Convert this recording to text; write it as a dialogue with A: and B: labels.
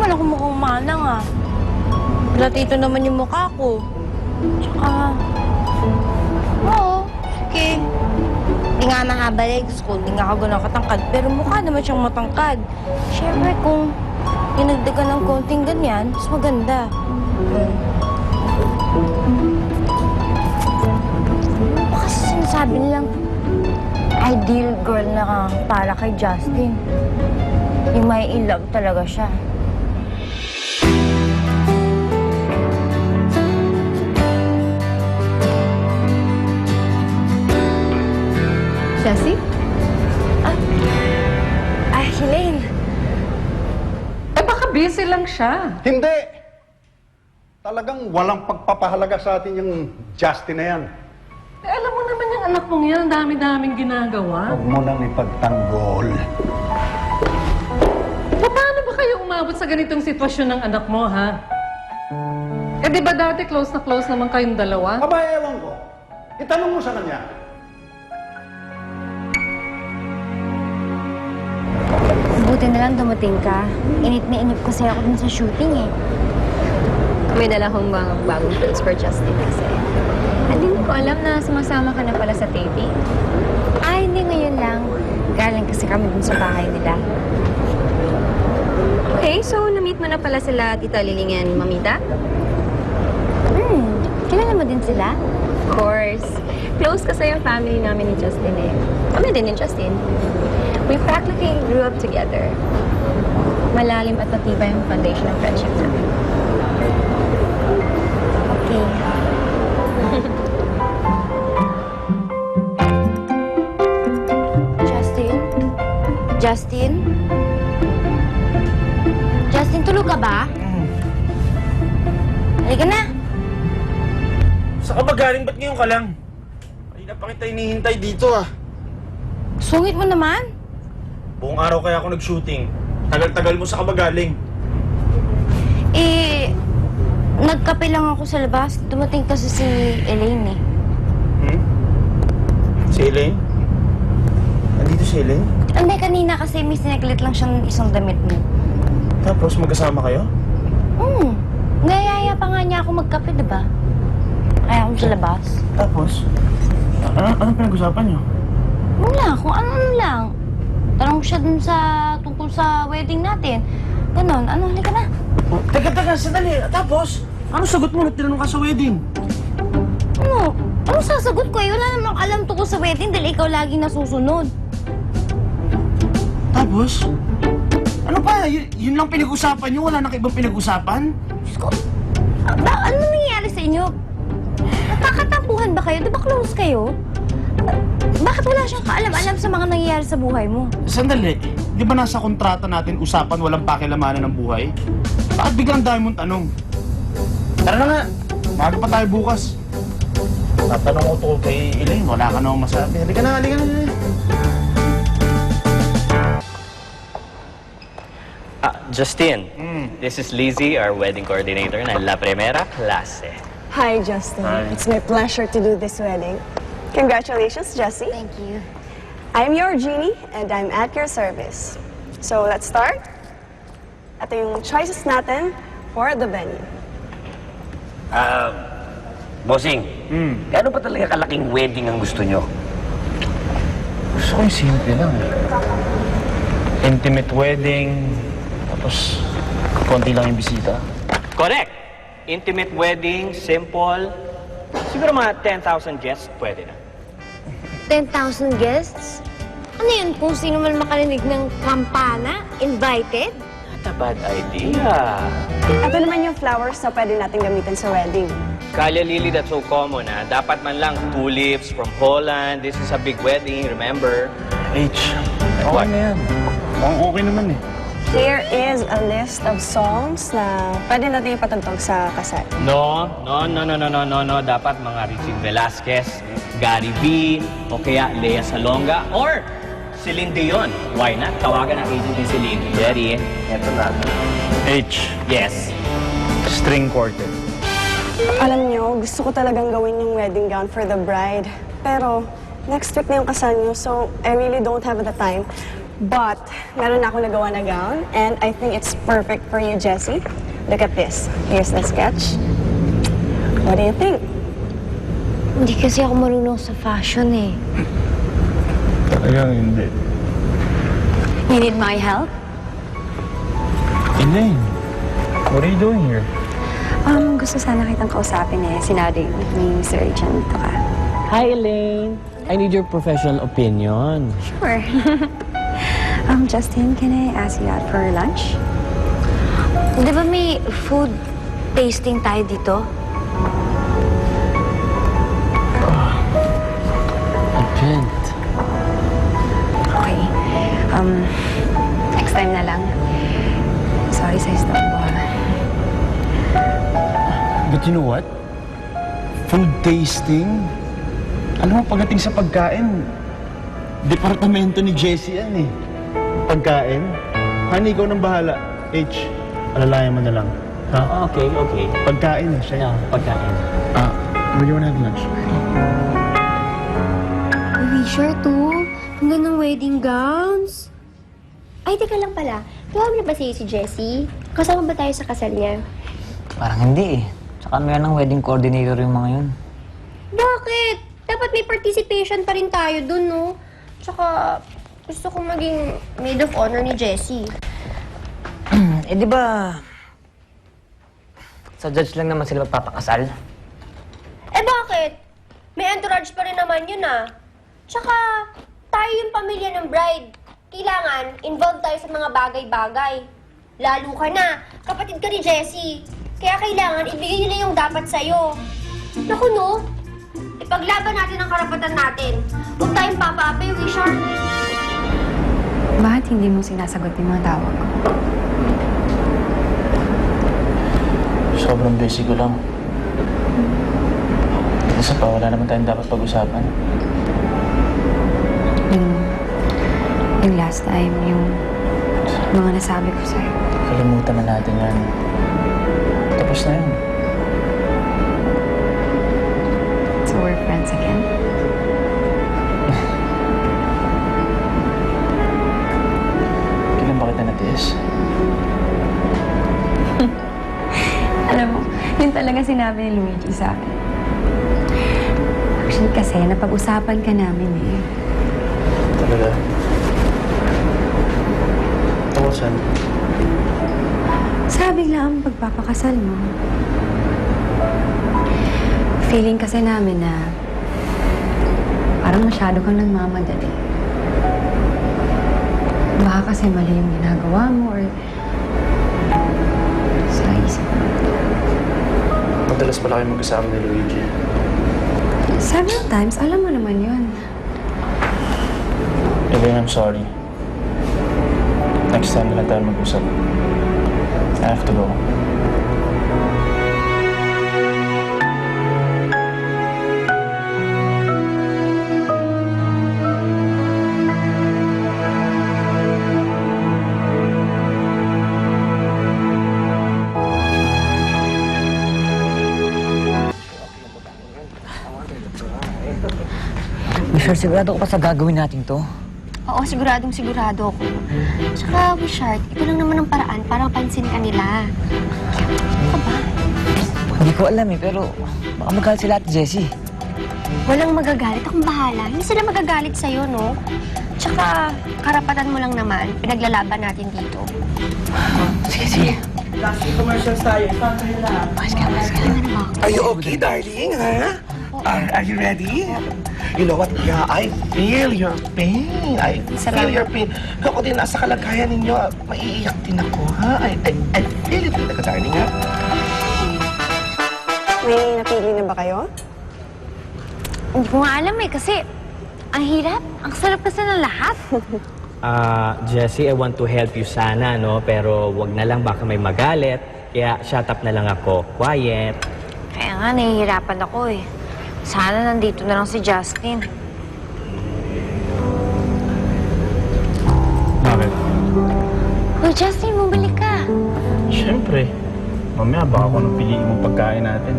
A: naman ako mukhang manang ah. Latito naman yung mukha ko. Tsaka... Oo, sige. Di nga mahaba legs ko, di nga ako ganun katangkad. Pero mukha naman siyang matangkad. Siyempre kung dinagdagan ng konting ganyan, mas maganda. Ano kasi sinasabi nilang ideal girl na para kay Justin? Yung may in-love talaga siya.
B: Jessie?
A: Elaine.
B: Eh, baka busy lang siya.
C: Hindi! Talagang walang pagpapahalaga sa atin yung Justin na yan.
B: Eh, alam mo naman yung anak mong yan, ang dami-daming ginagawa.
C: Huwag mo nang ipagtanggol.
B: Paano ba kayo umabot sa ganitong sitwasyon ng anak mo, ha? Eh, di ba dati close na close naman kayong dalawa?
C: Aba, ewan ko. Itanong mo sa kanya.
A: Buti na lang dumating ka. Init na inip kasi ako dun sa shooting eh.
D: May dala kong mga bagong clothes for Justin kasi. Hindi ko alam na sumasama ka na pala sa taping.
A: Ay, hindi ngayon lang. Galing kasi kami dun sa bahay nila.
D: Okay, so na-meet mo na pala sila Tita Liling and Mamita?
A: Kilala mo din sila?
D: Of course. Close kasi yung family namin ni Justin eh. Kami din ni Justin. We practically grew up together. Malalim at matibay yung foundation ng friendship namin.
A: Okay. Justin? Justin? Justin, tulog ka ba? Halika na.
E: Saan ka ba galing? Ba't ngayon ka lang? Kanina pa kita hinihintay dito ah.
A: Sungit mo naman.
E: Buong araw kaya ako nag-shooting. Tagal-tagal mo sa ka ba galing?
A: Nagkape lang ako sa labas. Dumating kasi si Elaine eh.
E: Si Elaine? Nandito si Elaine?
A: Hindi, kanina kasi may sinaglit lang siyang isang damit mo.
E: Tapos magkasama kayo?
A: Nayaya pa nga niya ako magkape, diba? Kaya ako sa labas.
E: Tapos? Anong pinag-usapan niyo?
A: Wala, kung ano lang. Tanong siya dun sa tungkol sa wedding natin. Ganon, halika na.
E: Teka, sandali. Tapos? Ano sagot mo na tinanong ka sa wedding?
A: Ano sasagot ko eh? Wala namang alam tungkol sa wedding dahil ikaw laging nasusunod.
E: Tapos? Ano pa? Yun lang pinag-usapan niyo? Wala nang ibang pinag-usapan?
A: Diyos ko, ano nangyayari sa inyo? Nakakatampuhan ba kayo? Di ba close kayo? Bakit wala siyang kaalam-alam sa mga nangyayari sa buhay mo?
E: Sandali. Di ba nasa kontrata natin usapan walang pakilamanan ng buhay? Bakit biglang dami mong tanong? Tara na nga. Maaga pa tayo bukas. Tatanong ko to kay Elaine. Wala ka namang masabi. Halika na.
F: Justin, this is Lizzie, our wedding coordinator na La Primera Clase.
G: Hi, Justin. It's my pleasure to do this wedding. Congratulations, Jessie.
A: Thank you.
G: I'm your genie, and I'm at your service. So, let's start. Ito yung choices natin for the venue.
H: Bossing, gaano pa talaga kalaking wedding ang gusto nyo?
E: Gusto ko yung simple lang. Intimate wedding. Tapos, konti lang yung bisita.
F: Correct! Intimate wedding, simple. Siguro mga 10,000 guests, pwede na.
A: 10,000 guests? Ano yun? Kung sino man makarinig ng kampana, invited?
F: Not a bad idea.
G: Ito naman yung flowers na pwede natin gamitin sa wedding.
F: Kalya lily, that's so common ha. Dapat man lang tulips from Holland. This is a big wedding, remember?
E: H,
F: What?
E: okay na yan. Mukhang okay naman eh.
G: Here is a list of songs na pwede natin ipatugtog sa kasal.
F: No. Dapat mga Richie Velasquez, Gary V, o kaya Lea Salonga, or Celine Dion. Why not? Tawagan ang agent ni Celine. Ready?
H: Eto na.
E: H,
F: Yes.
E: string quartet.
G: Alam nyo, gusto ko talagang gawin yung wedding gown for the bride. Pero, next week na yung kasal nyo, so I really don't have the time. But, meron na ako nagawa na gown, and I think it's perfect for you, Jessie. Look at this. Here's the sketch. What do you think?
A: Hindi kasi ako marunong sa fashion eh.
E: Talagang hindi.
D: You need my help?
E: Elaine, what are you doing here?
D: Gusto sana kitang kausapin eh. Sinabi ni Sir Richard dito ka.
F: Hi, Elaine. I need your professional opinion.
D: Sure. Justin, can I ask you out for lunch?
A: Di ba may food tasting tayo dito?
F: I can't.
D: Okay. Next time na lang. Sorry sa istorbo.
E: But you know what? Food tasting? Alam mo, pagdating sa pagkain, departamento ni Jessie yan eh. Pagkain? Honey, ikaw nang bahala. H, alalayan mo na lang. Ha?
F: Okay, okay.
E: Pagkain eh, siya.
F: Yeah, pagkain.
E: Where do you wanna have lunch?
A: Richard, to. Ang gandang wedding gowns.
I: Ay, teka lang pala. Tuwag na ba si Jessie? Kasama ba tayo sa kasal niya?
J: Parang hindi eh. Tsaka meron ng wedding coordinator yung mga yun.
I: Bakit? Dapat may participation pa rin tayo dun, no? Tsaka, gusto kong maging maid of honor ni Jessie.
J: Eh di ba, sa judge lang naman sila magpapakasal?
I: Eh bakit? May entourage pa rin naman yun, ah. Tsaka, tayo yung pamilya ng bride. Kailangan, involved tayo sa mga bagay-bagay. Lalo ka na, kapatid ka ni Jessie. Kaya kailangan, ibigay nila yung dapat sa'yo. Naku, no? Ipaglaban natin ang karapatan natin. Huwag tayong papa-apay, Richard.
D: Bakit hindi mo sinasagot yung mga tawag ko?
E: Sobrang busy ko lang. Isa pa, wala naman tayong dapat pag-usapan.
D: Yung last time, yung mga nasabi ko sa'yo.
E: Kalimutan na natin yan. Tapos na yun.
D: So we're friends again?
E: Kailan ba kita natiis?
D: Alam mo, yun talaga sinabi ni Luigi sa akin. Actually kasi, napag-usapan ka namin eh.
E: Talaga? Tungkol saan?
D: Sabi lang ang pagpapakasal mo. Feeling kasi namin na parang masyado kang nagmamadali. Baka kasi mali yung ginagawa mo or sa isip mo.
E: Madalas pala kayo mag-usama ni Luigi.
D: Several times, alam mo naman yun.
E: Elaine, I'm sorry. Next time na lang tayo mag-usap. I have to go.
J: Sure, sigurado ko pa sa gagawin natin to.
I: Oo, siguradong sigurado ako. Tsaka, Richard, ito lang naman ang paraan para mapansin ka nila. Ano ba?
J: Hindi ko alam eh, pero baka magalit sila at Jessie.
I: Walang magagalit. Akong bahala. Hindi sila magagalit sa'yo, no? Tsaka, karapatan mo lang naman. Pinaglalaban natin dito.
J: Sige, sige.
K: Last commercials tayo. Saan kayo lahat?
J: Mas ka.
K: Are you okay, darling? Huh? Are you ready? You know what? Yeah, I feel your pain. I feel your pain. Ako din, nasa kalagayan ninyo, maiiyak din ako, ha? I feel it talaga, darling, ha?
G: May napili na ba kayo?
A: Hindi ko nga alam eh, kasi ang hirap. Ang sarap kasi ng lahat.
F: Jessie, I want to help you sana, no? Pero wag na lang, baka may magalit. Kaya shut up na lang ako. Quiet.
A: Kaya nga, nahihirapan ako eh. Sana nandito na lang si Justin.
E: Bakit?
A: Uy, Justin, bumalik ka.
E: Siyempre. Mamaya baka kung anong piliin mong pagkain natin.